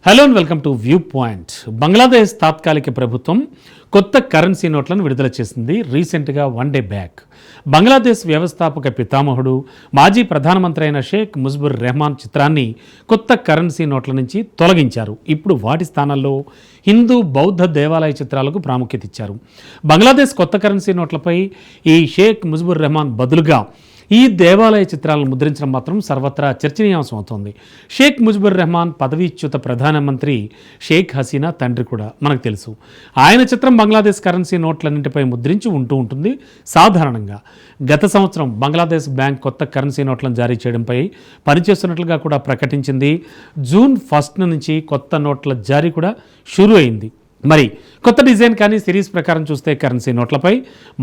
Hello and welcome to view point. Bangladesh తాత్కాలిక ప్రభుత్వం కొత్త కరెన్సీ నోట్లను విడుదల చేసింది రీసెంట్గా వన్ డే బ్యాక్. బంగ్లాదేశ్ వ్యవస్థాపక పితామహుడు మాజీ ప్రధానమంత్రి అయిన షేక్ ముజిబుర్ రెహమాన్ చిత్రాన్ని కొత్త కరెన్సీ నోట్ల నుంచి తొలగించారు. ఇప్పుడు వాటి స్థానాల్లో హిందూ బౌద్ధ దేవాలయ చిత్రాలకు ప్రాముఖ్యత ఇచ్చారు. బంగ్లాదేశ్ కొత్త కరెన్సీ నోట్లపై ఈ షేక్ ముజిబుర్ రెహమాన్ బదులుగా ఈ దేవాలయ చిత్రాలను ముద్రించడం మాత్రం సర్వత్రా చర్చనీయాంశం అవుతోంది. షేక్ ముజిబుర్ రెహమాన్ పదవీచ్యుత ప్రధానమంత్రి షేక్ హసీనా తండ్రి కూడా మనకు తెలుసు. ఆయన చిత్రం బంగ్లాదేశ్ కరెన్సీ నోట్లన్నింటిపై ముద్రించి ఉంటుంది. సాధారణంగా గత సంవత్సరం బంగ్లాదేశ్ బ్యాంక్ కొత్త కరెన్సీ నోట్లను జారీ చేయడంపై పనిచేస్తున్నట్లుగా కూడా ప్రకటించింది. జూన్ 1 నుంచి కొత్త నోట్ల జారీ కూడా షురూ అయింది. మరి కొత్త డిజైన్ కానీ సిరీస్ ప్రకారం చూస్తే కరెన్సీ నోట్లపై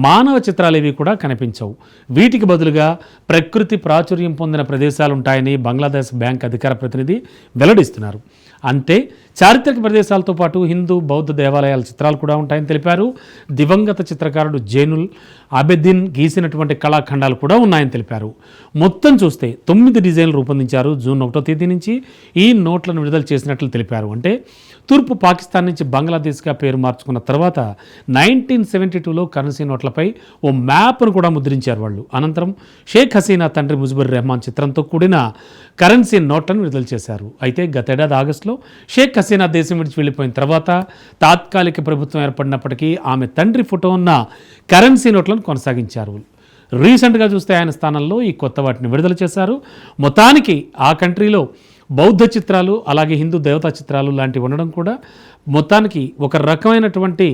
మానవ చిత్రాలు ఏవి కూడా కనిపించవు. వీటికి బదులుగా ప్రకృతి ప్రాచుర్యం పొందిన ప్రదేశాలు ఉంటాయని బంగ్లాదేశ్ బ్యాంక్ అధికార ప్రతినిధి వెల్లడిస్తున్నారు. అంతే చారిత్రక ప్రదేశాలతో పాటు హిందూ బౌద్ధ దేవాలయాల చిత్రాలు కూడా ఉంటాయని తెలిపారు. దివంగత చిత్రకారుడు జైనుల్ ఆబెద్దీన్ గీసినటువంటి కళాఖండాలు కూడా ఉన్నాయని తెలిపారు. మొత్తం చూస్తే 9 డిజైన్లు రూపొందించారు. జూన్ 1వ తేదీ నుంచి ఈ నోట్లను విడుదల చేసినట్లు తెలిపారు. అంటే తూర్పు పాకిస్తాన్ నుంచి బంగ్లాదేశ్గా పేరు మార్చుకున్న తర్వాత 1972లో కరెన్సీ నోట్లపై ఓ మ్యాప్ను కూడా ముద్రించారు వాళ్ళు. అనంతరం షేక్ హసీనా తండ్రి ముజిబుర్ రెహమాన్ చిత్రంతో కూడిన కరెన్సీ నోట్లను విడుదల చేశారు. అయితే గతేడాది ఆగస్టులో షేక్ హసీనా దేశం విడిచి వెళ్ళిపోయిన తర్వాత తాత్కాలిక ప్రభుత్వం ఏర్పడినప్పటికీ ఆమె తండ్రి ఫోటో ఉన్న కరెన్సీ నోట్లను కొనసాగించారు. రీసెంట్గా చూస్తే ఆయన స్థానంలో ఈ కొత్త వాటిని విడుదల చేశారు. మొత్తానికి ఆ కంట్రీలో బౌద్ధ చిత్రాలు అలాగే హిందూ దేవతా చిత్రాలు లాంటివి ఉండడం కూడా మొత్తానికి ఒక రకమైనటువంటి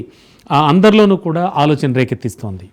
అందరిలోనూ కూడా ఆలోచన రేకెత్తిస్తోంది.